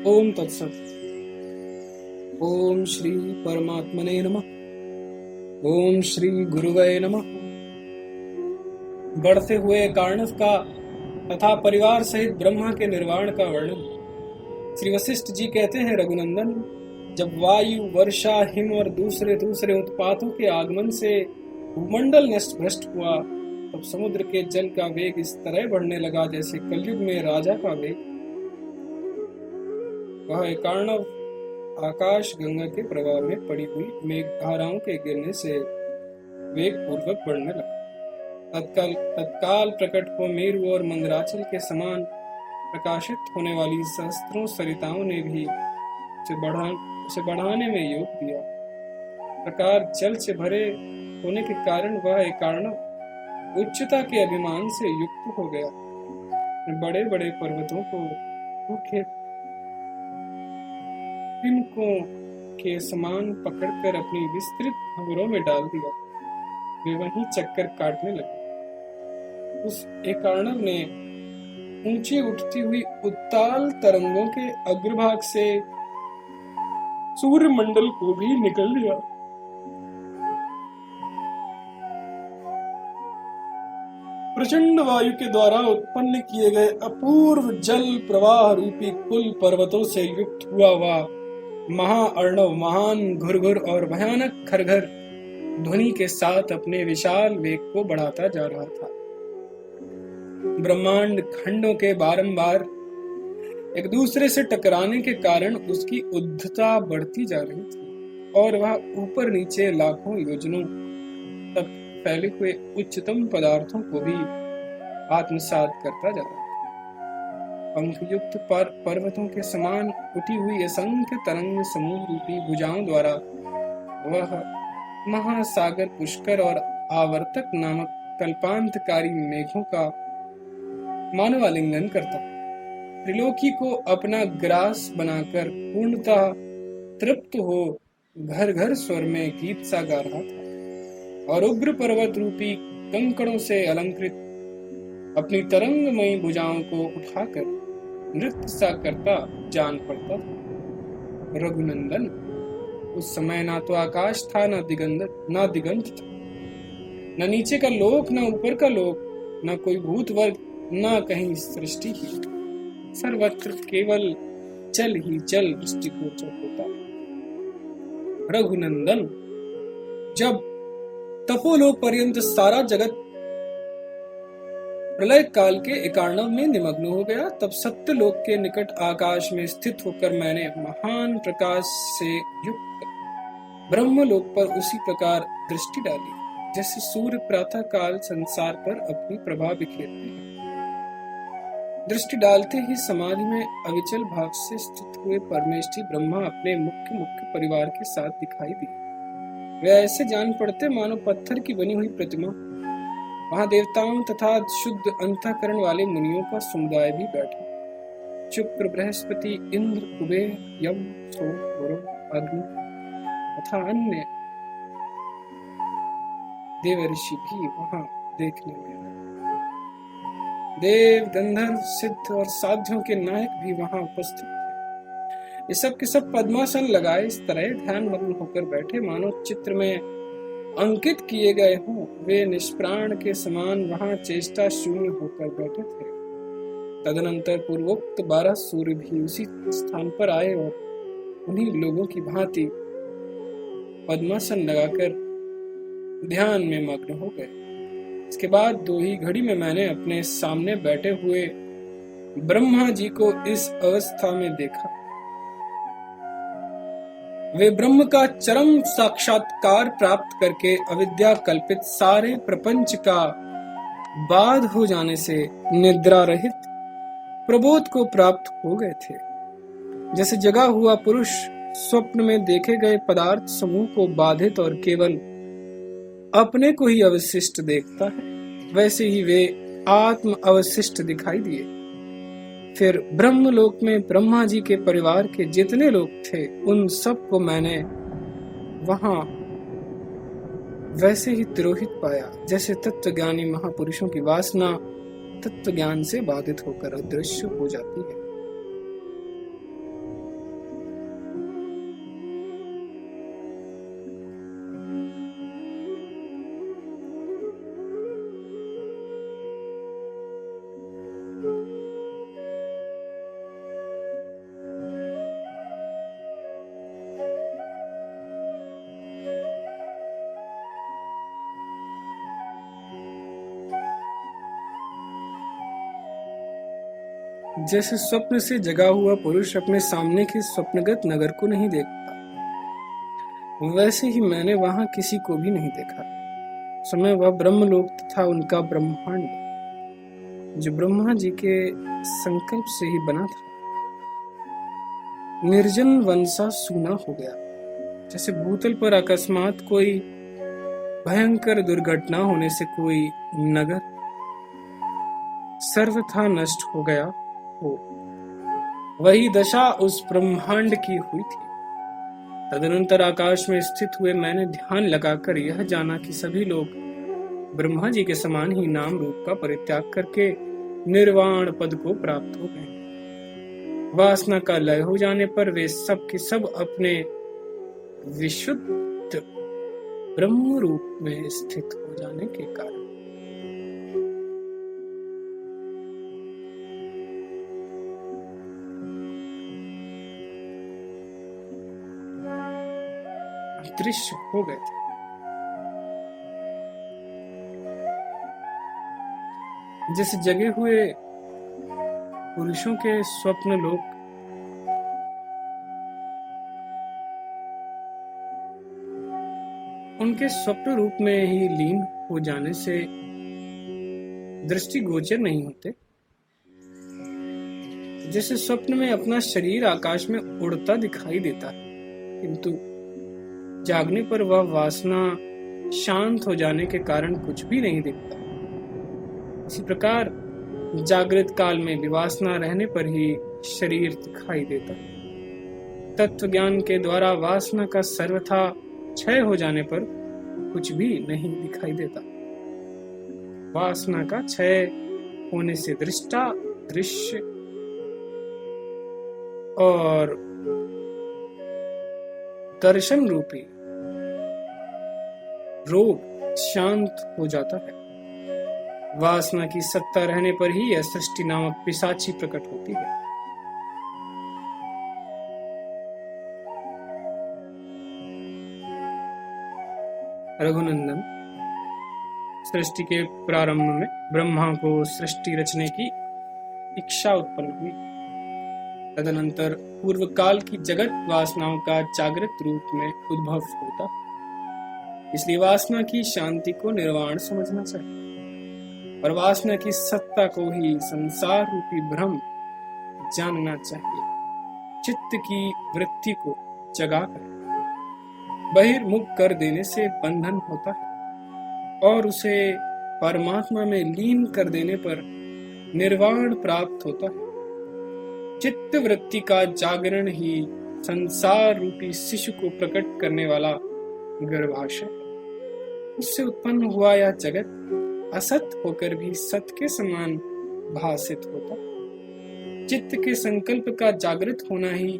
ओम तत्सत। ओम श्री परमात्मने नमः। ओम श्री गुरुवे नमः। बढ़ते हुए कार्णव का तथा परिवार सहित ब्रह्मा के निर्वाण का वर्णन। श्री वशिष्ठ जी कहते हैं, रघुनंदन, जब वायु, वर्षा, हिम और दूसरे उत्पातों के आगमन से भूमंडल नष्ट भ्रष्ट हुआ, तब समुद्र के जल का वेग इस तरह बढ़ने लगा जैसे कलयुग में राजा का वेग। वह कार्णव आकाश गंगा के प्रवाह में पड़ी हुई मेघ धाराओं के गिरने से वेग पूर्वक बढ़ने लगा। तत्काल प्रकट हो मेरु और मंदराचल के समान प्रकाशित होने वाली सहस्त्रों सरिताओं ने भी उसे बढ़ाने में योग दिया। प्रकार जल से भरे होने के कारण वह कार्णव उच्चता के अभिमान से युक्त हो गया। बड़े बड़े पर्वतों को सूखे तिनकों के समान पकड़कर अपनी विस्तृत भंवरों में डाल दिया। वे वहीं चक्कर काटने लगे। उस एकार्णव ने ऊंचे उठती हुई उत्ताल तरंगों के अग्रभाग से सूर्य मंडल को भी निकल लिया। प्रचंड वायु के द्वारा उत्पन्न किए गए अपूर्व जल प्रवाह रूपी कुल पर्वतों से युक्त हुआ वह महाअर्णव महान घुरघुर और भयानक खरघर ध्वनि के साथ अपने विशाल वेग को बढ़ाता जा रहा था। ब्रह्मांड खंडों के बारंबार एक दूसरे से टकराने के कारण उसकी उद्धता बढ़ती जा रही थी और वह ऊपर नीचे लाखों योजनों तक फैले हुए उच्चतम पदार्थों को भी आत्मसात करता जा रहा था। पंखयुक्त पर्वतों के समान उठी हुई असंख्य तरंग समूह रूपी भुजाओं द्वारा वह महासागर पुष्कर और आवर्तक नामक कल्पांतकारी मेघों का मानवालिंगन करता, त्रिलोकी को अपना ग्रास बनाकर पूर्णतः तृप्त हो घर घर स्वर में गीत सा गा रहा था और उग्र पर्वत रूपी कंकड़ों से अलंकृत अपनी तरंगमयी भुजाओं को उठाकर नृत्य सा करता जान पड़ता था। रघुनंदन, उस समय ना तो आकाश था ना दिगंत था, न नीचे का लोक न ऊपर का लोक, न कोई भूत वर्ग, न कहीं सृष्टि ही। सर्वत्र केवल जल ही जल दृष्टिगोचर होता। रघुनंदन, जब तपोलोक पर्यंत सारा जगत प्रलय काल के एकार्णव में निमग्न हो गया, तब सत्यलोक के निकट आकाश में स्थित होकर मैंने महान प्रकाश से युक्त ब्रह्मलोक पर उसी प्रकार दृष्टि डाली जैसे सूर्य प्रातः काल संसार पर अपनी प्रभा बिखेरते हैं। दृष्टि डालते ही समाधि में अविचल भाव से स्थित हुए परमेष्ठी ब्रह्मा अपने मुख्य परिवार के साथ दिखाई दिए। वे ऐसे जान पड़ते मानो पत्थर की बनी हुई प्रतिमा। वहां देवताओं तथा शुद्ध अंतःकरण वाले मुनियों का समुदाय भी बैठा। शुक्र, बृहस्पति, इंद्र, कुबेर, यम, सोम, वरुण, अग्नि तथा अन्य देव ऋषि भी वहां देखने में आए। देव, गंधर्व, सिद्ध और साध्यों के नायक भी वहां उपस्थित थे। ये सब के सब पद्मासन लगाए इस तरह ध्यान मग्न होकर बैठे मानो चित्र में अंकित किए गए हों। वे निष्प्राण के समान वहां चेष्टा शून्य होकर बैठे थे। तदनंतर पूर्वोक्त 12 सूर्य भी उसी स्थान पर आए और उन्हीं लोगों की भांति पद्मासन लगाकर ध्यान में मग्न हो गए। इसके बाद 2 ही घड़ी में मैंने अपने सामने बैठे हुए ब्रह्मा जी को इस अवस्था में देखा। वे ब्रह्म का चरम साक्षात्कार प्राप्त करके अविद्या कल्पित सारे प्रपंच का बाध हो जाने से निद्रा रहित प्रबोध को प्राप्त हो गए थे। जैसे जगा हुआ पुरुष स्वप्न में देखे गए पदार्थ समूह को बाधित और केवल अपने को ही अवशिष्ट देखता है, वैसे ही वे आत्म अवशिष्ट दिखाई दिए। फिर ब्रह्मलोक में ब्रह्मा जी के परिवार के जितने लोग थे उन सब को मैंने वहां वैसे ही तिरोहित पाया जैसे तत्वज्ञानी महापुरुषों की वासना तत्व ज्ञान से बाधित होकर अदृश्य हो जाती है। जैसे स्वप्न से जगा हुआ पुरुष अपने सामने के स्वप्नगत नगर को नहीं देखता, वैसे ही मैंने वहां किसी को भी नहीं देखा। समय वह ब्रह्मलोक तथा उनका ब्रह्मांड जो ब्रह्मा जी के संकल्प से ही बना था, निर्जन वन सा सूना हो गया। जैसे भूतल पर अकस्मात कोई भयंकर दुर्घटना होने से कोई नगर सर्वथा नष्ट हो गया हो, वही दशा उस ब्रह्मांड की हुई थी। तदनंतर आकाश में स्थित हुए मैंने ध्यान लगाकर यह जाना कि सभी लोग ब्रह्मा जी के समान ही नाम रूप का परित्याग करके निर्वाण पद को प्राप्त हो गए। वासना का लय हो जाने पर वे सब के सब अपने विशुद्ध ब्रह्म रूप में स्थित हो जाने के कारण दृश्य हो गए थे। जैसे जगे हुए पुरुषों के स्वप्न लोक उनके स्वप्न रूप में ही लीन हो जाने से दृष्टिगोचर नहीं होते, जैसे स्वप्न में अपना शरीर आकाश में उड़ता दिखाई देता है, किंतु जागने पर वह वासना शांत हो जाने के कारण कुछ भी नहीं दिखता। इसी प्रकार जागृत काल में भी वासना रहने पर ही शरीर दिखाई देता। तत्व ज्ञान के द्वारा वासना का सर्वथा क्षय हो जाने पर कुछ भी नहीं दिखाई देता। वासना का क्षय होने से दृष्टा, दृश्य और दर्शन रूपी रोग शांत हो जाता है। वासना की सत्ता रहने पर ही यह सृष्टि नामक पिशाची प्रकट होती है। रघुनंदन, सृष्टि के प्रारंभ में ब्रह्मा को सृष्टि रचने की इच्छा उत्पन्न हुई। तदनंतर पूर्व काल की जगत वासनाओं का जागृत रूप में उद्भव होता। इसलिए वासना की शांति को निर्वाण समझना चाहिए और वासना की सत्ता को ही संसार रूपी भ्रम जानना चाहिए। चित्त की वृत्ति को जगाकर बहिर्मुख कर देने से बंधन होता है और उसे परमात्मा में लीन कर देने पर निर्वाण प्राप्त होता है। चित्त वृत्ति का जागरण ही संसार रूपी शिशु को प्रकट करने वाला गर्भाशय है। उससे उत्पन्न हुआ यह जगत असत होकर भी सत के समान भासित होता। चित्त के संकल्प का जागृत होना ही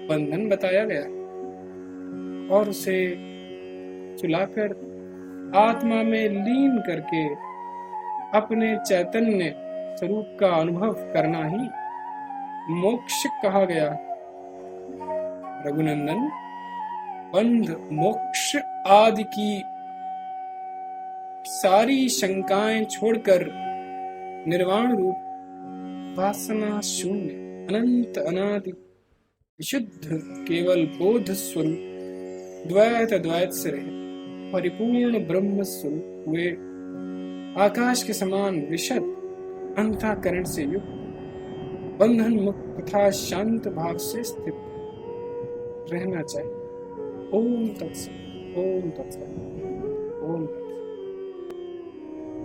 बंधन बताया गया है और उसे सुलाकर आत्मा में लीन करके अपने चैतन्य स्वरूप का अनुभव करना ही मोक्ष कहा गया। रघुनंदन, बंध मोक्ष आदि की सारी शंकाएं छोड़कर निर्वाण रूप वासना शून्य अनंत अनादि विशुद्ध केवल बोध स्वरूप द्वैत द्वैत से रहे परिपूर्ण ब्रह्म स्वरूप हुए आकाश के समान विशद अंतःकरण से युक्त बंधन मुक्त तथा शांत भाव से स्थित रहना चाहिए। ओम तत्सत, ओम तत्सत, ओम।